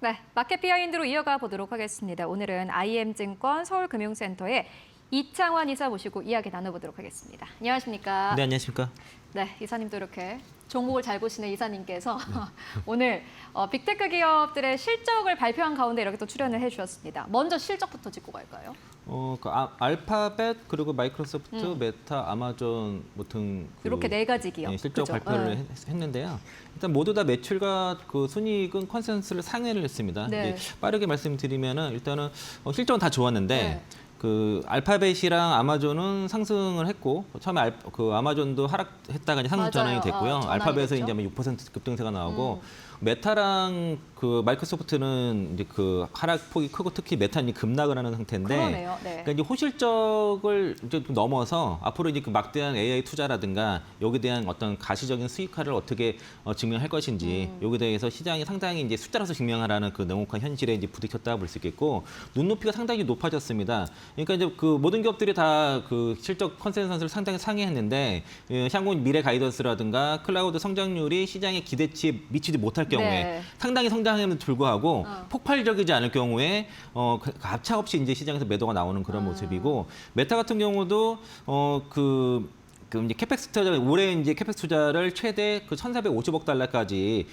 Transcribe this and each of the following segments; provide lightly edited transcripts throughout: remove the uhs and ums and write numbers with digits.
네, 마켓 비하인드로 이어가 보도록 하겠습니다. 오늘은 IM증권 서울금융센터의 이창환 이사 모시고 이야기 나눠보도록 하겠습니다. 안녕하십니까? 네, 안녕하십니까? 네, 이사님도 이렇게 종목을 잘 보시는 이사님께서 오늘 빅테크 기업들의 실적을 발표한 가운데 이렇게 또 출연을 해주셨습니다. 먼저 실적부터 짚고 갈까요? 알파벳 그리고 마이크로소프트, 메타, 아마존 등 이렇게 네 가지 기업 실적 그죠? 발표를 했는데요. 일단 모두 다 매출과 그 순이익은 컨센서스를 상회를 했습니다. 네. 이제 빠르게 말씀드리면은 일단은 실적은 다 좋았는데. 네. 그 알파벳이랑 아마존은 상승을 했고 처음에 아마존도 하락했다가 이제 상승 전환이 됐고요. 알파벳은 이제 6% 급등세가 나오고 메타랑 그 마이크로소프트는 이제 그 하락폭이 크고 특히 메타는 급락을 하는 상태인데, 그러네요. 네. 그러니까 이제 호실적을 이제 좀 넘어서 앞으로 이제 그 막대한 AI 투자라든가 여기에 대한 어떤 가시적인 수익화를 어떻게 증명할 것인지 여기에 대해서 시장이 상당히 이제 숫자로서 증명하라는 그 냉혹한 현실에 이제 부딪혔다고 볼 수 있겠고 눈높이가 상당히 높아졌습니다. 그러니까 이제 그 모든 기업들이 다 그 실적 컨센서스를 상당히 상회했는데 향후 미래 가이던스라든가 클라우드 성장률이 시장의 기대치에 미치지 못할 경우에 네. 상당히 성장함에도 불구하고 폭발적이지 않을 경우에 가차없이 이제 시장에서 매도가 나오는 그런 모습이고 메타 같은 경우도 그 이제 캐펙스 투자 올해 이제 캐펙스 투자를 최대 그 1,450억 달러까지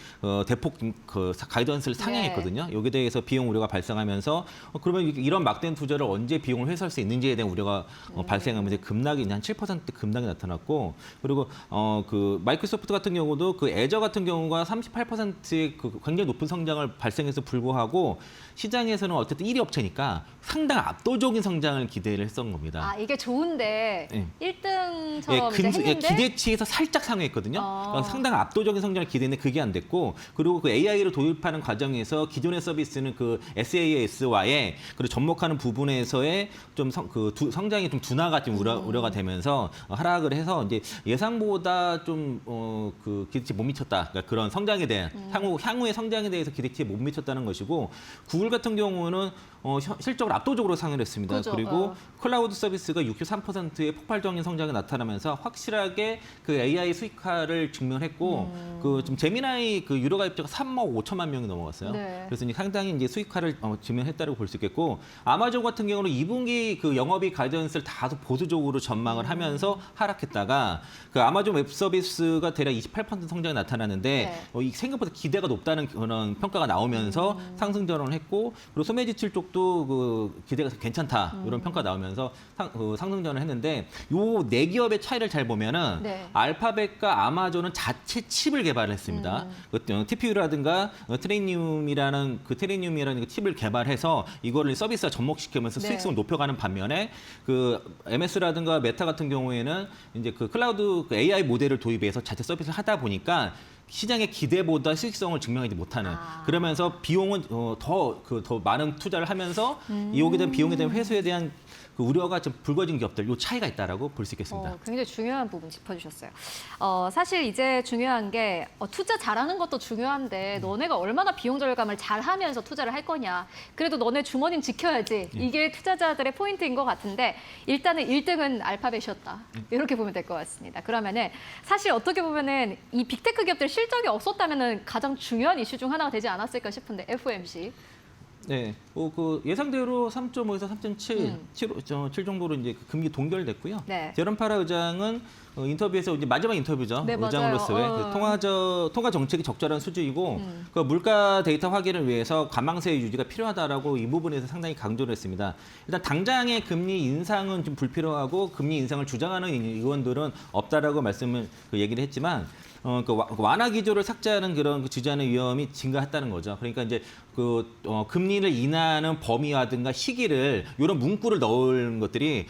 대폭 그 가이던스를 상향했거든요. 여기에 대해서 비용 우려가 발생하면서 그러면 이런 막대한 투자를 언제 비용을 회수할 수 있는지에 대한 우려가 발생하면서 급락이 한 7% 급락이 나타났고 그리고 그 마이크로소프트 같은 경우도 그 애저 같은 경우가 38%의 그 굉장히 높은 성장을 발생해서 불구하고 시장에서는 어쨌든 1위 업체니까 상당 압도적인 성장을 기대를 했던 겁니다. 아, 이게 좋은데 네. 1등처럼 이제 했는데 기대치에서 살짝 상회했거든요. 그러니까 상당히 압도적인 성장을 기대했는데 그게 안 됐고 그리고 그 AI를 도입하는 과정에서 기존의 서비스는 그 SaaS와의 그리고 접목하는 부분에서의 좀 성장이 좀 둔화가 좀 우려가 되면서 하락을 해서 이제 예상보다 좀 그 기대치에 못 미쳤다. 그러니까 그런 성장에 대한 향후의 성장에 대해서 기대치에 못 미쳤다는 것이고 구글 같은 경우는 실적을 압도적으로 상회를 했습니다. 그죠. 그리고 클라우드 서비스가 63%의 폭발적인 성장이 나타나면서 확실하게 그 AI 수익화를 증명했고 그 좀 제미나이 그 유료 가입자가 3억 5천만 명이 넘어갔어요. 네. 그래서 이제 상당히 이제 수익화를 증명했다고 볼 수 있겠고 아마존 같은 경우는 2분기 그 영업이익 가이던스를 다소 보수적으로 전망을 하면서 하락했다가 그 아마존 웹 서비스가 대략 28% 성장이 나타나는데 네. 생각보다 기대가 높다는 그런 평가가 나오면서 상승 전환을 했고 그리고 소매 지출 쪽도 그 기대가 괜찮다 이런 평가 나오면서 상승 전환을 했는데 요 네 기업의 차이를 잘 보면은 네. 알파벳과 아마존은 자체 칩을 개발을 했습니다. TPU라든가 트레이늄이라는 그 칩을 개발해서 이거를 서비스와 접목시키면서 네. 수익성을 높여가는 반면에 그 MS라든가 메타 같은 경우에는 이제 그 클라우드 그 AI 모델을 도입해서 자체 서비스를 하다 보니까 시장의 기대보다 수익성을 증명하지 못하는 그러면서 비용은 더 많은 투자를 하면서 이오게 된 비용에 대한 회수에 대한 그 우려가 좀 불거진 기업들 요 차이가 있다라고 볼 수 있겠습니다. 굉장히 중요한 부분 짚어주셨어요. 사실 이제 중요한 게 투자 잘하는 것도 중요한데 너네가 얼마나 비용 절감을 잘하면서 투자를 할 거냐. 그래도 너네 주머니는 지켜야지. 이게 투자자들의 포인트인 것 같은데 일단은 1등은 알파벳이었다. 이렇게 보면 될 것 같습니다. 그러면은 사실 어떻게 보면은 이 빅테크 기업들 실적이 없었다면은 가장 중요한 이슈 중 하나가 되지 않았을까 싶은데 FOMC. 네, 그 예상대로 3.5에서 3.7 정도로 이제 금리 동결됐고요. 네. 제롬 파라 의장은 인터뷰에서 이제 마지막 인터뷰죠. 네, 의장으로서의 통화 정책이 적절한 수준이고 그 물가 데이터 확인을 위해서 관망세 유지가 필요하다라고 이 부분에서 상당히 강조를 했습니다. 일단 당장의 금리 인상은 좀 불필요하고 금리 인상을 주장하는 의원들은 없다라고 말씀을 얘기를 했지만. 그 완화 기조를 삭제하는 그런 지지하는 위험이 증가했다는 거죠. 그러니까 이제 금리를 인하하는 범위라든가 시기를 이런 문구를 넣은 것들이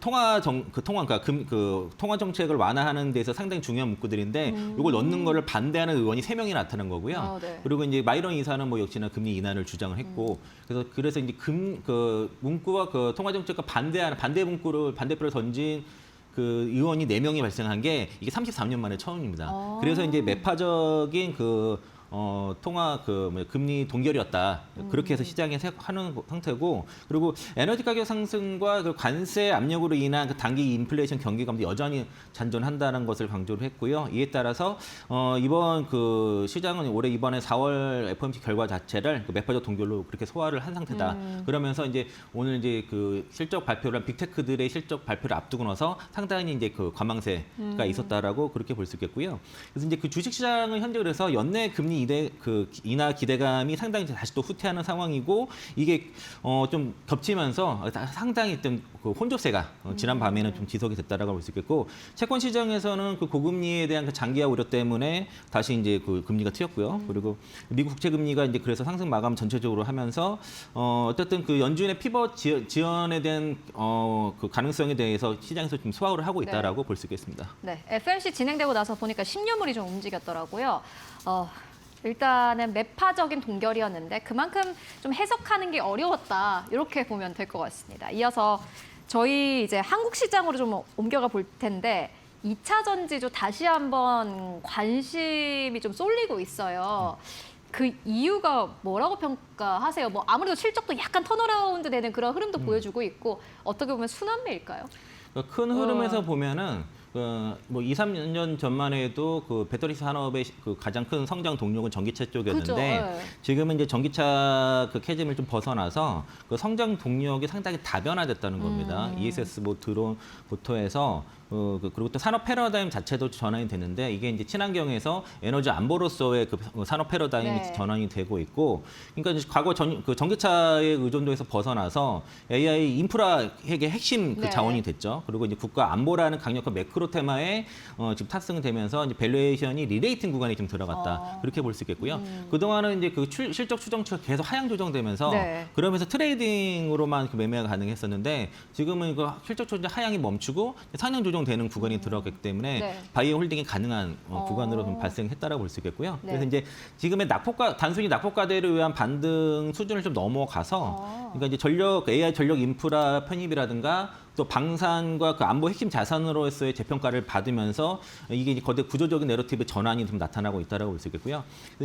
통화 정책을 완화하는 데서 상당히 중요한 문구들인데 이걸 넣는 거를 반대하는 의원이 3명이 나타난 거고요. 네. 그리고 이제 마이런 이사는 뭐 역시나 금리 인하를 주장을 했고 그래서 이제 문구와 그 통화 정책과 반대 문구를 던진 그 의원이 4명이 발생한 게 이게 33년 만에 처음입니다. 그래서 이제 매파적인 통화 금리 동결이었다. 그렇게 해서 시장에 하는 상태고, 그리고 에너지 가격 상승과 그 관세 압력으로 인한 그 단기 인플레이션 경기감도 여전히 잔존한다는 것을 강조를 했고요. 이에 따라서 이번 그 시장은 올해 이번에 4월 FOMC 결과 자체를 그 매파적 동결로 그렇게 소화를 한 상태다. 그러면서 이제 오늘 이제 그 실적 발표를 한 빅테크들의 실적 발표를 앞두고 나서 상당히 이제 그 관망세가 있었다라고 그렇게 볼 수 있겠고요. 그래서 이제 그 주식시장은 현재 그래서 연내 금리 인하 기대감이 상당히 다시 또 후퇴하는 상황이고, 이게 좀 겹치면서 상당히 좀 그 혼조세가 지난 밤에는 좀 지속이 됐다라고 볼 수 있겠고, 채권 시장에서는 그 고금리에 대한 그 장기화 우려 때문에 다시 이제 그 금리가 튀었고요. 그리고 미국 국채 금리가 이제 그래서 상승 마감 전체적으로 하면서 어쨌든 그 연준의 피벗 지연에 대한 그 가능성에 대해서 시장에서 좀 소화를 하고 있다라고 볼 수 있겠습니다. 네, FMC 진행되고 나서 보니까 10년물이 좀 움직였더라고요. 일단은 매파적인 동결이었는데 그만큼 좀 해석하는 게 어려웠다. 이렇게 보면 될 것 같습니다. 이어서 저희 이제 한국 시장으로 좀 옮겨가 볼 텐데 2차 전지조 다시 한번 관심이 좀 쏠리고 있어요. 그 이유가 뭐라고 평가하세요? 뭐 아무래도 실적도 약간 턴어라운드 되는 그런 흐름도 보여주고 있고, 어떻게 보면 순환매일까요? 큰 흐름에서 보면은 뭐 2, 3년 전만 해도 그 배터리 산업의 그 가장 큰 성장 동력은 전기차 쪽이었는데, 그죠, 네. 지금은 이제 전기차 그 캐즘을 좀 벗어나서 그 성장 동력이 상당히 다변화됐다는 겁니다. ESS 뭐 드론부터 해서 그리고 또 산업 패러다임 자체도 전환이 됐는데, 이게 이제 친환경에서 에너지 안보로서의 그 산업 패러다임이 네. 전환이 되고 있고, 그러니까 이제 과거 그 전기차의 의존도에서 벗어나서 AI 인프라 핵의 핵심 그 네. 자원이 됐죠. 그리고 이제 국가 안보라는 강력한 매크로 테마에 지금 탑승되면서 이제 밸류에이션이 리레이팅 구간에 좀 들어갔다. 그렇게 볼 수 있겠고요. 그동안은 이제 그 실적 추정치가 계속 하향 조정되면서 네. 그러면서 트레이딩으로만 그 매매가 가능했었는데, 지금은 그 실적 조정 하향이 멈추고 상향 조정되는 구간이 들어갔기 때문에 네. 바이오 홀딩이 가능한 구간으로 좀 발생했다라고 볼 수 있겠고요. 네. 그래서 이제 지금의 단순히 낙폭과대를 위한 반등 수준을 좀 넘어가서, 그러니까 이제 AI 전력 인프라 편입이라든가 또 방산과 그 안보 핵심 자산으로서의 재평가를 받으면서 이게 이제 거대 구조적인 내러티브 전환이 좀 나타나고 있다라고 볼 수 있겠고요.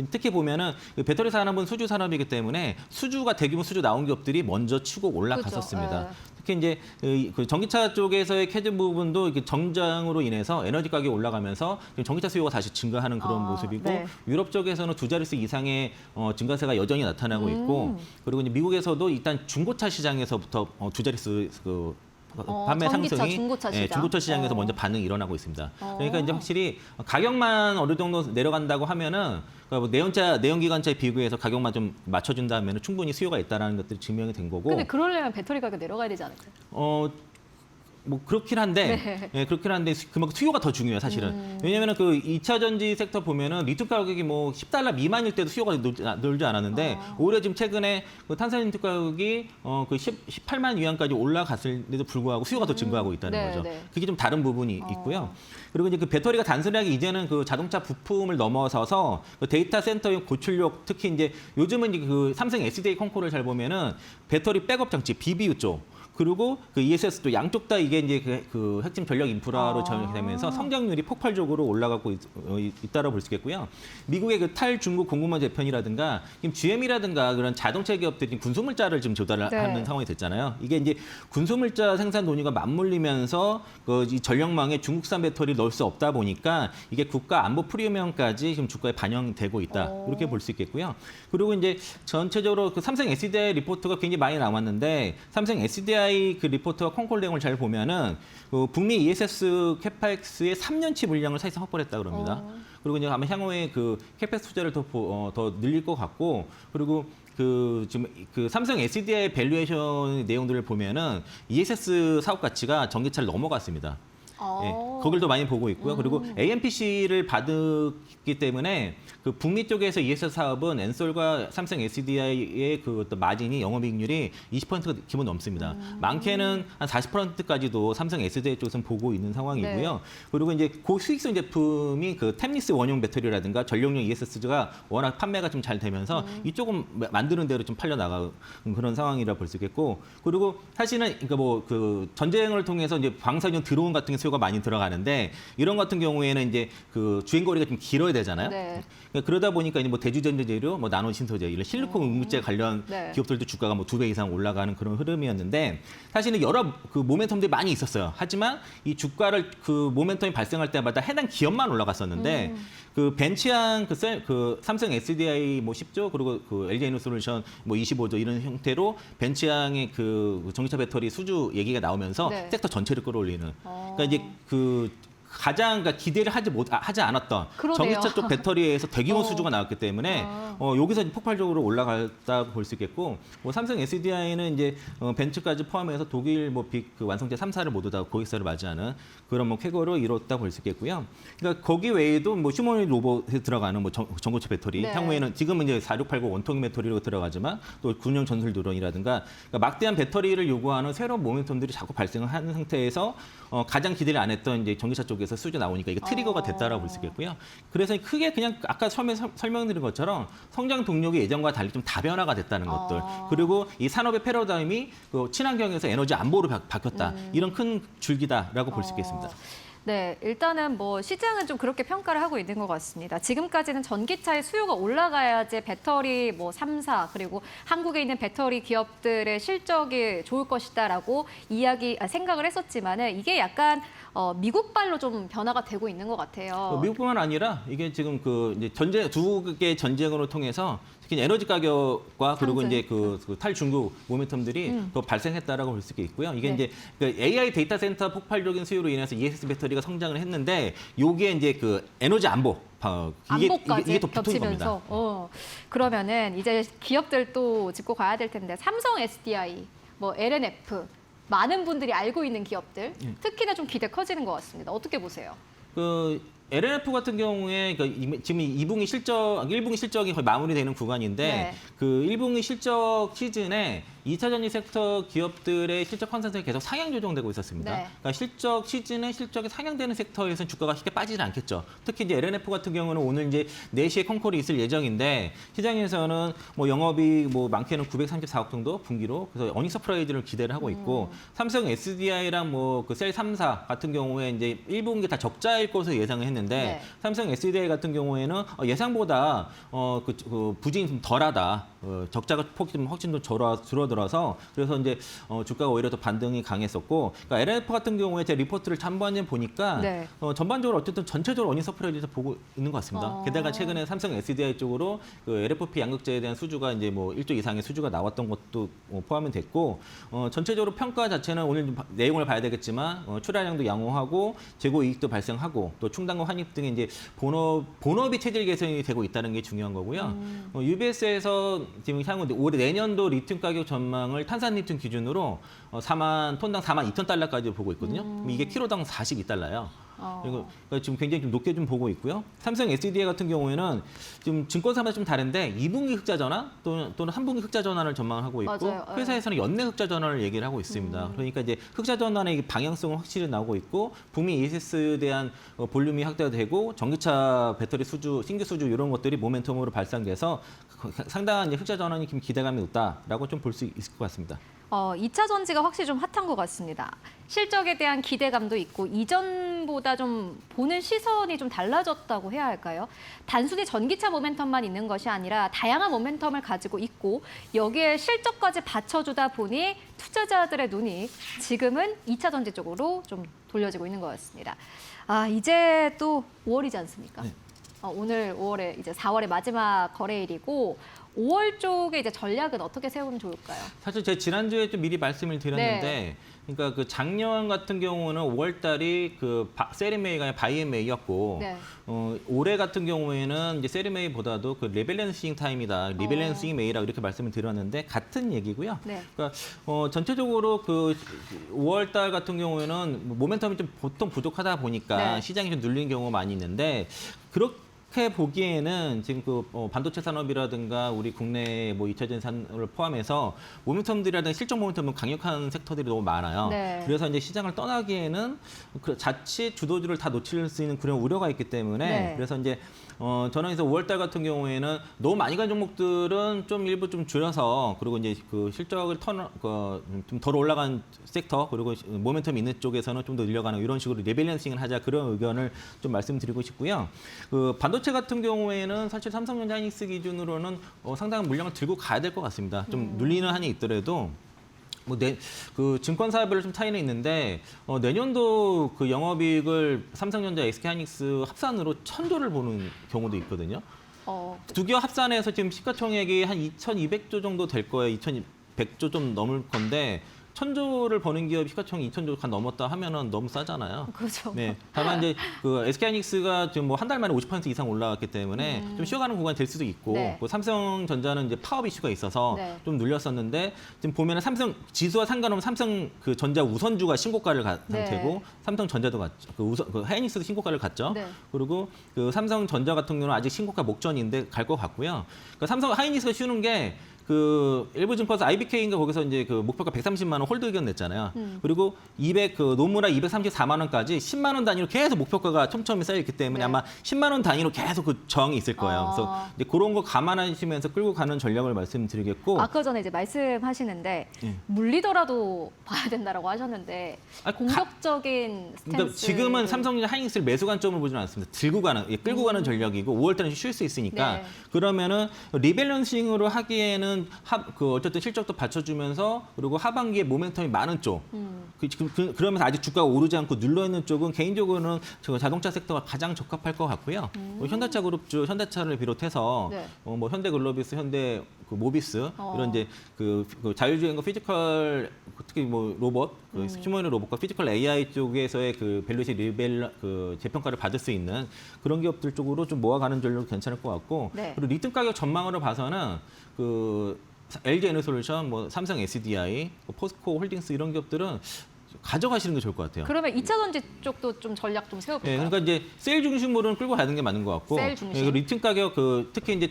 특히 보면은 그 배터리 산업은 수주 산업이기 때문에 수주가 대규모 수주 나온 기업들이 먼저 치고 올라갔었습니다. 그죠, 특히 이제 그 전기차 쪽에서의 캐즘 부분도 이렇게 정장으로 인해서 에너지 가격이 올라가면서 전기차 수요가 다시 증가하는 그런 모습이고, 네. 유럽 쪽에서는 두 자릿수 이상의 증가세가 여전히 나타나고 있고, 그리고 이제 미국에서도 일단 중고차 시장에서부터 두 자릿수 그 판매 전기차, 상승이 중고차 시장. 중고차 시장에서 먼저 반응이 일어나고 있습니다. 그러니까 이제 확실히 가격만 어느 정도 내려간다고 하면은 그러니까 뭐 내연기관차에 비교해서 가격만 좀 맞춰준다면 충분히 수요가 있다는 것들이 증명이 된 거고. 근데 그러려면 배터리 가격 내려가야 되지 않을까요? 뭐 그렇긴 한데, 네. 예, 그렇긴 한데 그만큼 수요가 더 중요해요, 사실은. 왜냐면은 그 2차 전지 섹터 보면은 리튬 가격이 뭐 $10 미만일 때도 수요가 늘지 않았는데, 오히려 지금 최근에 그 탄산리튬 가격이 그 18만 위안까지 올라갔을때도 불구하고 수요가 더 증가하고 있다는 네, 거죠. 네. 그게 좀 다른 부분이 있고요. 그리고 이제 그 배터리가 단순하게 이제는 그 자동차 부품을 넘어서서 그 데이터 센터의 고출력, 특히 이제 요즘은 이제 그 삼성 SDA 콩코를 잘 보면은 배터리 백업 장치 BBU 쪽, 그리고 그 ESS도 양쪽 다 이게 이제 그 핵심 전력 인프라로 전환이 되면서 성장률이 폭발적으로 올라가고 있다고 볼 수 있겠고요. 미국의 그 탈중국 공급망 재편이라든가 지금 GM이라든가 그런 자동차 기업들이 군소물자를 지금 조달을 네. 하는 상황이 됐잖아요. 이게 이제 군소물자 생산 논의가 맞물리면서 이 전력망에 중국산 배터리를 넣을 수 없다 보니까 이게 국가 안보 프리미엄까지 지금 주가에 반영되고 있다. 이렇게 볼 수 있겠고요. 그리고 이제 전체적으로 그 삼성 SDI 리포트가 굉장히 많이 나왔는데, 삼성 SDI 그 리포트와 콩콜 내용을 잘 보면은 그 북미 ESS 캐펙스의 3년치 물량을 사실상 확보를 했다 그럽니다. 그리고 이제 아마 향후에 그 캐펙스 투자를 더 늘릴 것 같고, 그리고 지금 그 삼성 SDI 밸류에이션 내용들을 보면은 ESS 사업 가치가 전기차를 넘어갔습니다. 예, 거길 더 많이 보고 있고요. 그리고 AMPC를 받았기 때문에 그 북미 쪽에서 ESS 사업은 엔솔과 삼성 SDI의 그 어떤 마진이 영업이익률이 20%가 기본 넘습니다. 많게는 한 40%까지도 삼성 SDI 쪽에서는 보고 있는 상황이고요. 네. 그리고 이제 고수익성 제품이 그 템리스 원용 배터리라든가 전력용 ESS가 워낙 판매가 좀 잘 되면서 이쪽은 만드는 대로 좀 팔려 나가는 그런 상황이라 볼 수 있겠고, 그리고 사실은 그러니까 뭐 그 전쟁을 통해서 이제 방사능 드론 같은 게 수요가 많이 들어가는데 이런 같은 경우에는 이제 그 주행 거리가 좀 길어야 되잖아요. 네. 그러니까 그러다 보니까 이제 뭐 대주전자 재료, 뭐 나노 신소재 이런 실리콘 응급제 관련 네. 기업들도 주가가 뭐 2배 이상 올라가는 그런 흐름이었는데 사실은 여러 그 모멘텀들이 많이 있었어요. 하지만 이 주가를 그 모멘텀이 발생할 때마다 해당 기업만 올라갔었는데 그 벤치한 그 삼성 SDI 뭐 10조 그리고 그 LG에너솔루션 뭐 25조 이런 형태로 벤치항의 그 전기차 배터리 수주 얘기가 나오면서 네. 섹터 전체를 끌어올리는. 그러니까 이제 그 가장 그러니까 기대를 하지 않았던 그러네요. 전기차 쪽 배터리에서 대규모 수주가 나왔기 때문에 여기서 이제 폭발적으로 올라갔다고 볼 수 있겠고 뭐 삼성 SDI는 이제 벤츠까지 포함해서 독일 뭐 빅 그 완성체 3사를 모두 다 고객사를 맞이하는 그런 뭐 쾌거로 이뤘다 볼 수 있겠고요. 그러니까 거기 외에도 뭐 휴머노이드 로봇에 들어가는 뭐 전고체 배터리 네. 향후에는 지금은 이제 4680 원통형 배터리로 들어가지만 또 군용 전술 드론이라든가 그러니까 막대한 배터리를 요구하는 새로운 모멘텀들이 자꾸 발생을 하는 상태에서 가장 기대를 안 했던 이제 전기차 쪽에서 수주 나오니까 이게 트리거가 됐다라고 볼 수 있겠고요. 그래서 크게 그냥 아까 처음에 설명드린 것처럼 성장 동력이 예전과 달리 좀 다변화가 됐다는 것들. 그리고 이 산업의 패러다임이 그 친환경에서 에너지 안보로 바뀌었다. 이런 큰 줄기다라고 볼 수 있겠습니다. 네, 일단은 뭐 시장은 좀 그렇게 평가를 하고 있는 것 같습니다. 지금까지는 전기차의 수요가 올라가야지 배터리 뭐 3사 그리고 한국에 있는 배터리 기업들의 실적이 좋을 것이다라고 생각을 했었지만은 이게 약간 미국발로 좀 변화가 되고 있는 것 같아요. 미국뿐만 아니라 이게 지금 그 이제 두 개의 전쟁으로 통해서 특히 에너지 가격과 그리고 상승. 이제 그 탈중국 모멘텀들이 더 발생했다라고 볼 수 있고요. 이게 네. 이제 그 AI 데이터 센터 폭발적인 수요로 인해서 ESS 배터리가 성장을 했는데 요게 이제 그 에너지 안보 안보까지 이게 더 붙은 겹치면서 겁니다. 그러면은 이제 기업들 또 짚고 가야 될 텐데 삼성 SDI, 뭐 LNF 많은 분들이 알고 있는 기업들 특히나 좀 기대 커지는 것 같습니다. 어떻게 보세요? 그 LNF 같은 경우에 지금 2분기 실적, 1분기 실적이 거의 마무리되는 구간인데 네. 그 1분기 실적 시즌에 2차 전지 섹터 기업들의 실적 컨센서스가 계속 상향 조정되고 있었습니다. 네. 그러니까 실적 시즌에 실적이 상향되는 섹터에서는 주가가 쉽게 빠지지 않겠죠. 특히 이제 LNF 같은 경우는 오늘 이제 4시에 콩콜이 있을 예정인데 시장에서는 뭐 영업이 뭐 많게는 934억 정도 분기로 그래서 어닝 서프라이즈를 기대를 하고 있고 삼성 SDI랑 뭐 그 셀 3사 같은 경우에 이제 1분기 다 적자일 것으로 예상을 했는데 네. 삼성 SDI 같은 경우에는 예상보다 그 부진이 좀 덜하다. 적자가 폭이 좀 훨씬 더 줄어들어서 그래서 이제 주가가 오히려 더 반등이 강했었고 그러니까 LNF 같은 경우에 제 리포트를 참고한 보니까 네. 전반적으로 어쨌든 전체적으로 어닝 서프라이즈에서 보고 있는 것 같습니다. 게다가 최근에 삼성 SDI 쪽으로 그 LFP 양극재에 대한 수주가 이제 뭐 1조 이상의 수주가 나왔던 것도 포함이 됐고 전체적으로 평가 자체는 오늘 좀 내용을 봐야 되겠지만 출하량도 양호하고 재고 이익도 발생하고 또 충당금 환입 등의 이제 본업이 체질 개선이 되고 있다는 게 중요한 거고요. UBS에서 지금 향후 올해 내년도 리튬 가격 전망을 탄산 리튬 기준으로 톤당 4만 2천 달러까지 보고 있거든요. 그럼 이게 키로당 42달러예요. 그러니까 지금 굉장히 좀 높게 좀 보고 있고요. 삼성 SDI 같은 경우에는 지금 증권사마다 좀 다른데 2분기 흑자 전환 또는 3분기 흑자 전환을 전망을 하고 있고 맞아요. 회사에서는 연내 흑자 전환을 얘기를 하고 있습니다. 그러니까 이제 흑자 전환의 방향성은 확실히 나오고 있고 북미 ESS에 대한 볼륨이 확대되고 전기차 배터리 수주, 신규 수주 이런 것들이 모멘텀으로 발산돼서 상당한 이제 흑자 전환이 좀 기대감이 있다라고 좀 볼 수 있을 것 같습니다. 2차 전지가 확실히 좀 핫한 것 같습니다. 실적에 대한 기대감도 있고 이전보다 좀 보는 시선이 좀 달라졌다고 해야 할까요? 단순히 전기차 모멘텀만 있는 것이 아니라 다양한 모멘텀을 가지고 있고 여기에 실적까지 받쳐주다 보니 투자자들의 눈이 지금은 2차 전지 쪽으로 좀 돌려지고 있는 것 같습니다. 이제 또 5월이지 않습니까? 네. 오늘 5월에 이제 4월의 마지막 거래일이고 5월 쪽에 이제 전략은 어떻게 세우면 좋을까요? 사실 제가 지난주에 좀 미리 말씀을 드렸는데, 네. 그러니까 그 작년 같은 경우는 5월 달이 그 세리메이가 아니라 바이앤메이였고, 네. 올해 같은 경우에는 이제 세리메이보다도 그 리밸런싱 타임이다, 리밸런싱 메이라고 이렇게 말씀을 드렸는데 같은 얘기고요. 네. 그러니까 전체적으로 그 5월 달 같은 경우에는 모멘텀이 좀 보통 부족하다 보니까 네. 시장이 좀 눌린 경우가 많이 있는데 그렇게 보기에는 지금 반도체 산업이라든가 우리 국내 뭐 2차전 산업을 포함해서 모멘텀들이라든가 실적 모멘텀은 강력한 섹터들이 너무 많아요. 네. 그래서 이제 시장을 떠나기에는 자칫 주도주를 다 놓칠 수 있는 그런 우려가 있기 때문에 네. 그래서 이제 저는 그래서 5월달 같은 경우에는 너무 많이 간 종목들은 좀 일부 좀 줄여서 그리고 이제 그 실적을 좀 덜 올라간 섹터 그리고 모멘텀이 있는 쪽에서는 좀 더 늘려가는 이런 식으로 리밸런싱을 하자 그런 의견을 좀 말씀드리고 싶고요. 그 반도체 같은 경우에는 사실 삼성전자 하이닉스 기준으로는 상당한 물량을 들고 가야 될 것 같습니다. 좀 눌리는 한이 있더라도. 그 증권사별로 좀 차이는 있는데 내년도 그 영업이익을 삼성전자, SK하이닉스 합산으로 1,000조를 보는 경우도 있거든요. 두 기업 합산해서 지금 시가총액이 한 2,200조 정도 될 거예요. 2,100조 좀 넘을 건데 1,000조를 버는 기업 시가총액 2,000조가 넘었다 하면은 너무 싸잖아요. 그렇죠. 네. 다만 이제 그 SK하이닉스가 지금 뭐 한 달 만에 50% 이상 올라왔기 때문에 좀 쉬어가는 구간이 될 수도 있고, 네. 그 삼성전자는 이제 파업 이슈가 있어서 네. 좀 눌렸었는데 지금 보면은 삼성 지수와 상관없는 삼성 그 전자 우선주가 신고가를 간 네. 상태고 삼성전자도 갔죠. 그 하이닉스도 신고가를 갔죠. 네. 그리고 그 삼성전자 같은 경우는 아직 신고가 목전인데 갈 것 같고요. 그러니까 삼성 하이닉스가 쉬는 게 그 일부 증권사 IBK인가 거기서 이제 그 목표가 130만 원 홀드 의견 냈잖아요. 그리고 그 노무라 234만 원까지 10만 원 단위로 계속 목표가가 촘촘히 쌓여 있기 때문에 네. 아마 10만 원 단위로 계속 그 저항이 있을 거예요. 그래서 이제 그런 거 감안하시면서 끌고 가는 전략을 말씀드리겠고. 아까 전에 이제 말씀하시는데 예. 물리더라도 봐야 된다라고 하셨는데 공격적인 스탠스. 그러니까 지금은 삼성전자 하이닉스를 매수 관점으로 보지는 않습니다. 들고 가는, 끌고 가는 전략이고 5월달은 쉴 수 있으니까 네. 그러면은 리밸런싱으로 하기에는 어쨌든 실적도 받쳐주면서 그리고 하반기에 모멘텀이 많은 쪽. 그러면서 아직 주가가 오르지 않고 눌러 있는 쪽은 개인적으로는 자동차 섹터가 가장 적합할 것 같고요. 현대차 그룹주, 현대차를 비롯해서 네. 뭐 현대글로비스, 현대 그 모비스 이런 이제 그 자율주행과 피지컬 특히 뭐 로봇, 휴머노id 로봇과 피지컬 AI 쪽에서의 그 밸류에이션 그 재평가를 받을 수 있는 그런 기업들 쪽으로 좀 모아가는 전략도 괜찮을 것 같고 네. 그리고 리튬 가격 전망으로 봐서는 그 LG 에너솔루션, 뭐 삼성 SDI, 뭐 포스코 홀딩스 이런 기업들은 가져가시는 게 좋을 것 같아요. 그러면 2차 전지 쪽도 좀 전략 좀 세워볼까요? 네, 그러니까 이제 세일 중심으로는 끌고 가는 게 맞는 것 같고, 세일 중심. 그리고 리튬 가격 특히 이제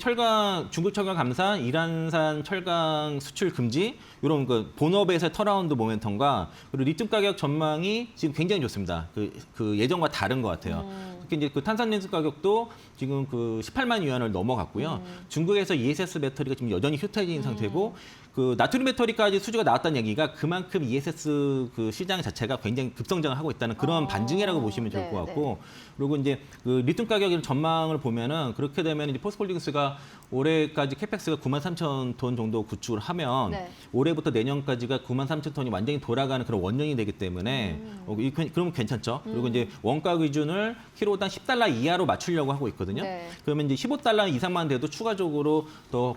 중국 철강 감산, 이란산 철강 수출 금지 이런 그 본업에서의 턴어라운드 모멘텀과 그리고 리튬 가격 전망이 지금 굉장히 좋습니다. 그 예전과 다른 것 같아요. 특히 이제 그 탄산연수 가격도 지금 그 18만 위안을 넘어갔고요. 중국에서 ESS 배터리가 지금 여전히 휴태진 상태고. 그 나트륨 배터리까지 수주가 나왔다는 얘기가 그만큼 ESS 그 시장 자체가 굉장히 급성장을 하고 있다는 그런 반증이라고 보시면 좋을 네, 것 같고 그리고 이제 그 리튬 가격 전망을 보면은 그렇게 되면 이제 포스코홀딩스가 올해까지 캐펙스가 93,000톤 정도 구축을 하면 네. 올해부터 내년까지가 93,000톤이 완전히 돌아가는 그런 원년이 되기 때문에 그러면 괜찮죠. 그리고 이제 원가 기준을 키로당 10달러 이하로 맞추려고 하고 있거든요. 네. 그러면 이제 15달러 이상만 돼도 추가적으로 더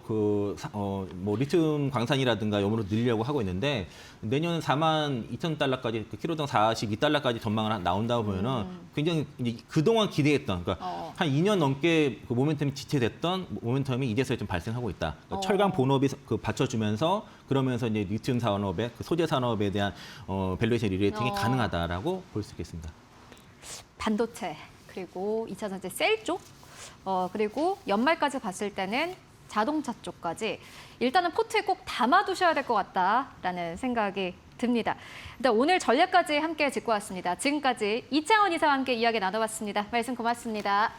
뭐 리튬 광산이라든가 염으로 늘리려고 하고 있는데 내년 42,000달러까지 그 키로당 42달러까지 전망을 나온다고 보면은 굉장히 이제 그동안 기대했던 그러니까 한 2년 넘게 그 모멘텀이 지체됐던 모멘텀이 이제서야 좀 발생하고 있다. 그러니까 철강 본업이 그 받쳐주면서 그러면서 이제 리튬 산업의 그 소재 산업에 대한 밸류에이션 리레이팅이 가능하다라고 볼 수 있겠습니다. 반도체 그리고 2차 전지 셀 쪽, 그리고 연말까지 봤을 때는 자동차 쪽까지 일단은 포트에 꼭 담아두셔야 될 것 같다라는 생각이 듭니다. 일단 오늘 전략까지 함께 짚고 왔습니다. 지금까지 이창원 이사와 함께 이야기 나눠봤습니다. 말씀 고맙습니다.